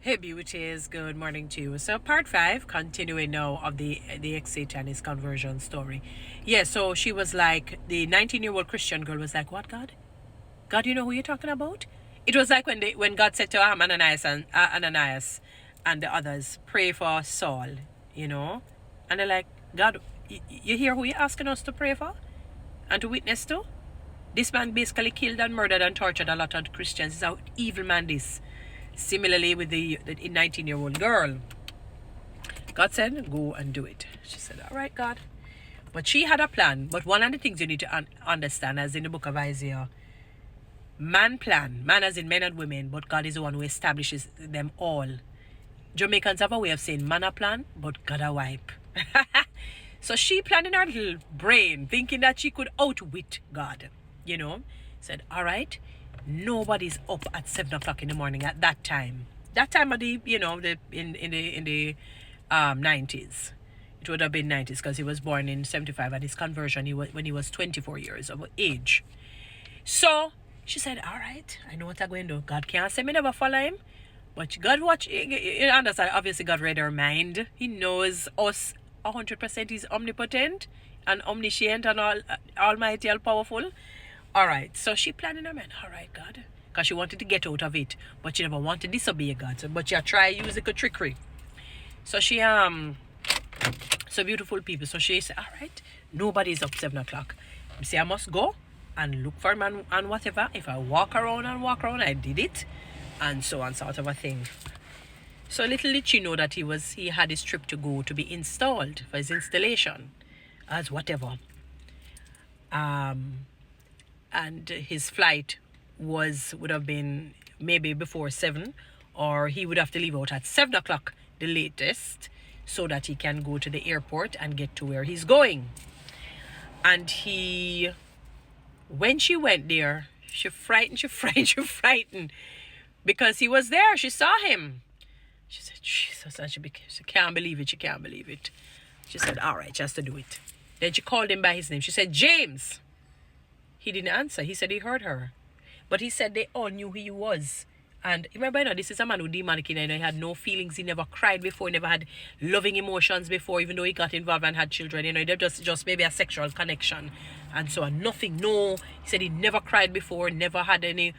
Hey beauties, good morning to you. So part 5, continuing now of the ex-satanist conversion story. Yeah, so she was like, the 19-year-old Christian girl was like, what, God? God, you know who you're talking about? It was like when God said to Ananias and the others, pray for Saul, you know? And they're like, God, you hear who you're asking us to pray for? And to witness to? This man basically killed and murdered and tortured a lot of Christians. He's an evil man, this. Similarly with the 19-year-old girl. God said, go and do it. She said, all right, God. But she had a plan. But one of the things you need to understand, as in the book of Isaiah, man plan, man as in men and women, but God is the one who establishes them all. Jamaicans have a way of saying man a plan, but God a wipe. So she planned in her little brain, thinking that she could outwit God, you know. Said, all right, nobody's up at 7 o'clock in the morning at that time. That time of the, you know, in the 90s. It would have been 90s because he was born in 75 and his conversion when he was 24 years of age. So she said, all right, I know what I'm going to do. God can't say me never follow him. But God watch, you understand, obviously God read our mind. He knows us 100%. He's omnipotent and omniscient and all almighty, all powerful. All right, so she planned in her mind, all right, God, because she wanted to get out of it, but she never wanted to disobey God. So, but she tried using a trickery. So she so beautiful people. So she said, all right, nobody's up 7 o'clock. You see, I must go and look for him and whatever. If I walk around, I did it, and so on, sort of a thing. So little did she know that he had his trip to go to be installed for his installation as whatever. And his flight would have been maybe before 7, or he would have to leave out at 7 o'clock the latest, so that he can go to the airport and get to where he's going. And when she went there, she frightened because he was there. She saw him. She said, Jesus, and she can't believe it. She said, all right, she has to do it. Then she called him by his name. She said, James. He didn't answer. He said he heard her. But he said they all knew who he was. And remember, this is a man who demonic, he had no feelings. He never cried before. He never had loving emotions before, even though he got involved and had children. They're just maybe a sexual connection. And so on. Nothing, no. He said he never cried before, never had any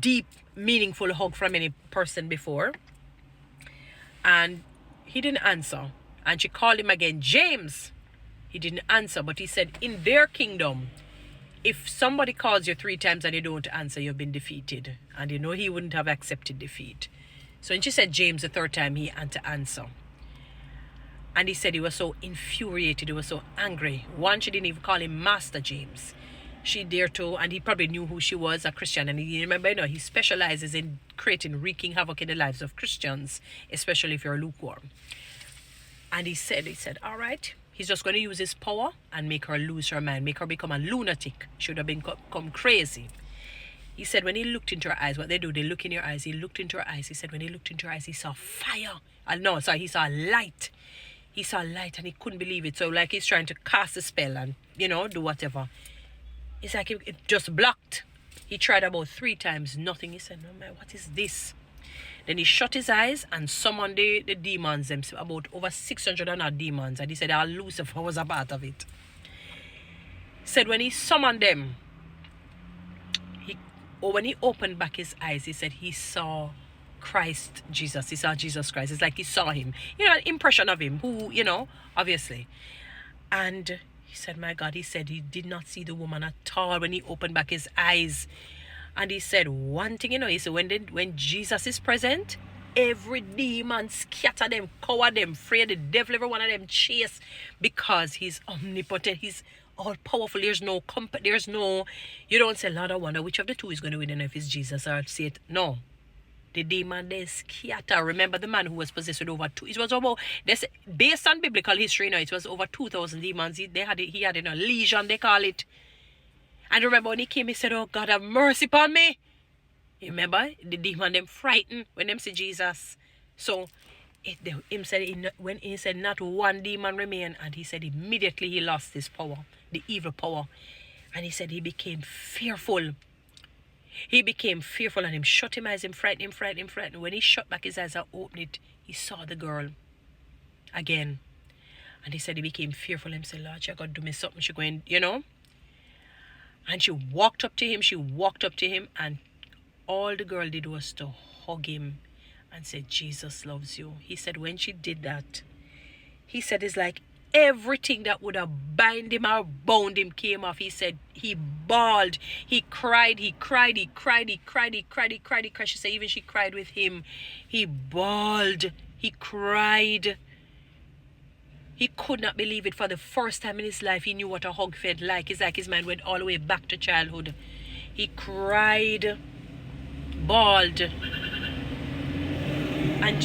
deep, meaningful hug from any person before. And he didn't answer. And she called him again, James. He didn't answer, but he said, in their kingdom, if somebody calls you 3 times and you don't answer, you've been defeated. And he wouldn't have accepted defeat. So when she said James the 3rd time, he had to answer. And he said he was so infuriated, he was so angry. One, she didn't even call him Master James. She dared to, and he probably knew who she was, a Christian. And he remember, he specializes in wreaking havoc in the lives of Christians, especially if you're lukewarm. And he said, all right, he's just going to use his power and make her lose her mind, make her become a lunatic. She would have become crazy. He said when he looked into her eyes, what they do, they look in your eyes. He looked into her eyes. He said when he looked into her eyes, he saw fire. He saw light. He saw light and he couldn't believe it. So like he's trying to cast a spell and, do whatever. It's like it just blocked. He tried about 3 times, nothing. He said, no man, what is this? Then he shut his eyes and summoned the demons, about over 600 and odd demons. And he said, Lucifer was a part of it. He said when he summoned them, when he opened back his eyes, he said he saw Christ Jesus. He saw Jesus Christ. It's like he saw him. An impression of him, who, obviously. And he said, my God, he said he did not see the woman at all when he opened back his eyes. And he said one thing, he said when Jesus is present, every demon scatter them, cover them, afraid the devil, every one of them chase, because he's omnipotent, he's all powerful. There's no you don't say, Lord, I wonder which of the two is going to win, and if it's Jesus or say it. No. The demon, they scatter. Remember the man who was possessed with over 2. It was about, based on biblical history, it was over 2,000 demons. He had a legion, they call it. And remember when he came, he said, oh God, have mercy upon me. You remember? The demon, them frightened when them see Jesus. So, when he said not one demon remained, and he said immediately he lost his power, the evil power. And he said he became fearful. He became fearful and him shut him eyes, him frightened. When he shut back his eyes and opened it, he saw the girl again. And he said he became fearful. Him said, Lord, she got to do me something. She going, And she walked up to him, and all the girl did was to hug him and said, Jesus loves you. He said when she did that, he said it's like everything that would have bind him or bound him came off. He said he bawled, he cried. She said even she cried with him. He bawled, he cried. He could not believe it. For the first time in his life, he knew what a hug felt like. It's like his mind went all the way back to childhood. He cried, bawled. And,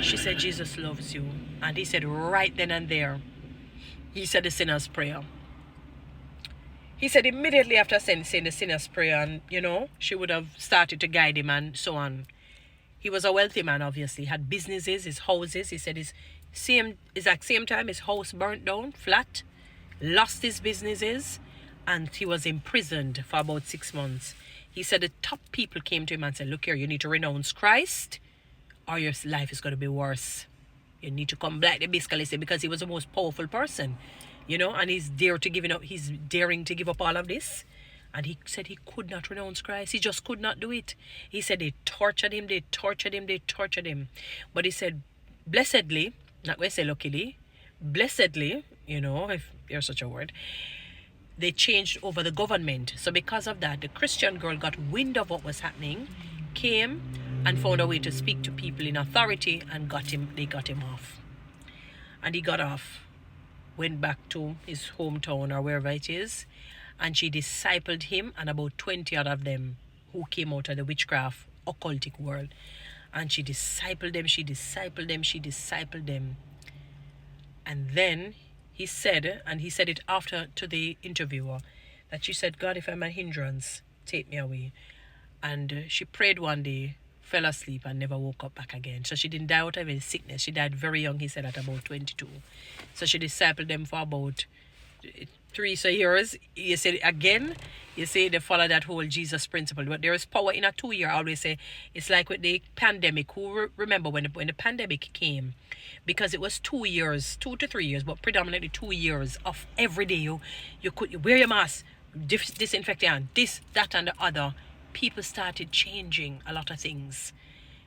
she said, Jesus loves you. And he said right then and there, he said the sinner's prayer. He said immediately after saying the sinner's prayer, and, she would have started to guide him and so on. He was a wealthy man, obviously. He had businesses, his houses. He said same time his house burnt down, flat, lost his businesses, and he was imprisoned for about 6 months. He said the top people came to him and said, look here, you need to renounce Christ or your life is going to be worse. You need to come back, they basically said, because he was the most powerful person, and he's daring to give up all of this. And he said he could not renounce Christ. He just could not do it. He said they tortured him. But he said, blessedly, not going to say luckily, blessedly, if there's such a word, they changed over the government. So because of that, the Christian girl got wind of what was happening, came and found a way to speak to people in authority and they got him off. And he got off, went back to his hometown or wherever it is, and she discipled him and about 20 out of them who came out of the witchcraft occultic world. And she discipled them. And then he said it after to the interviewer, that she said, God, if I'm a hindrance, take me away. And she prayed one day, fell asleep and never woke up back again. So she didn't die out of any sickness. She died very young, he said, at about 22. So she discipled them for about 3 years. You say they follow that whole Jesus principle. But there is power in a 2 year. I always say it's like with the pandemic. Who remember when the pandemic came? Because it was 2 years, 2 to 3 years, but predominantly 2 years of every day you could wear your mask, disinfectant, this, that, and the other. People started changing a lot of things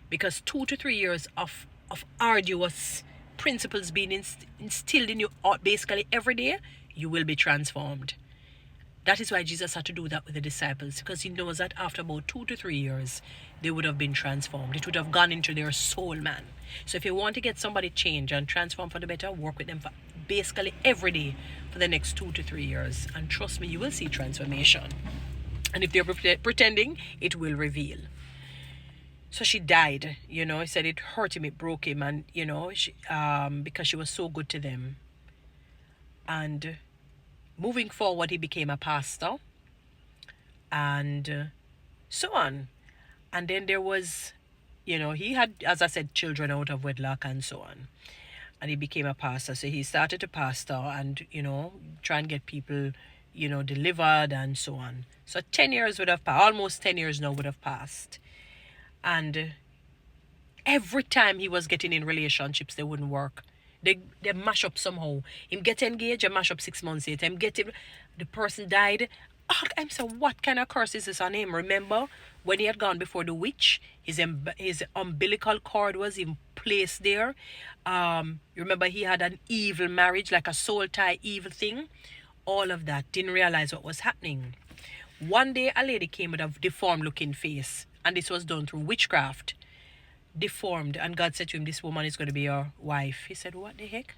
because 2 to 3 years of arduous principles being instilled in you basically every day, you will be transformed. That is why Jesus had to do that with the disciples, because he knows that after about 2 to 3 years, they would have been transformed. It would have gone into their soul, man. So if you want to get somebody changed and transform for the better, work with them for basically every day for the next 2 to 3 years. And trust me, you will see transformation. And if they're pretending, it will reveal. So she died, he said it hurt him, it broke him, and, because she was so good to them. And moving forward, he became a pastor and so on. And then there was, he had, as I said, children out of wedlock and so on. And he became a pastor. So he started to pastor and, try and get people, delivered and so on. So 10 years would have passed, almost 10 years now would have passed. And every time he was getting in relationships, they wouldn't work. They mash up somehow. Him get engaged and mash up 6 months later. The person died. Oh, I'm saying, what kind of curse is this on him? Remember when he had gone before the witch, his umbilical cord was in place there. Remember he had an evil marriage, like a soul tie evil thing. All of that. Didn't realize what was happening. One day a lady came with a deformed looking face, and this was done through witchcraft. Deformed, and God said to him, this woman is going to be your wife. He said, what the heck?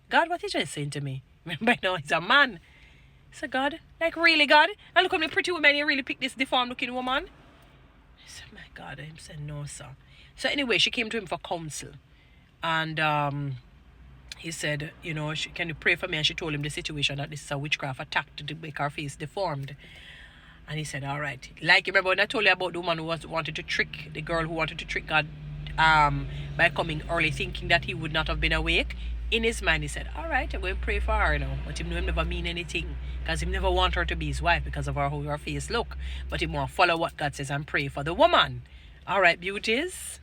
God, what is you saying to me? Remember now, he's a man. I said, God, like really, God? And look at me pretty woman, you really picked this deformed looking woman? I said, my God. I said, no, sir. So anyway, she came to him for counsel. And he said, can you pray for me? And she told him the situation, that this is a witchcraft attack to make her face deformed. And he said, all right. Like, you remember when I told you about the woman who wanted to trick, the girl who wanted to trick God by coming early, thinking that he would not have been awake? In his mind, he said, all right, I'm going to pray for her now. But him know him never mean anything. Because him never want her to be his wife because of how her face look. But he want to follow what God says and pray for the woman. All right, beauties.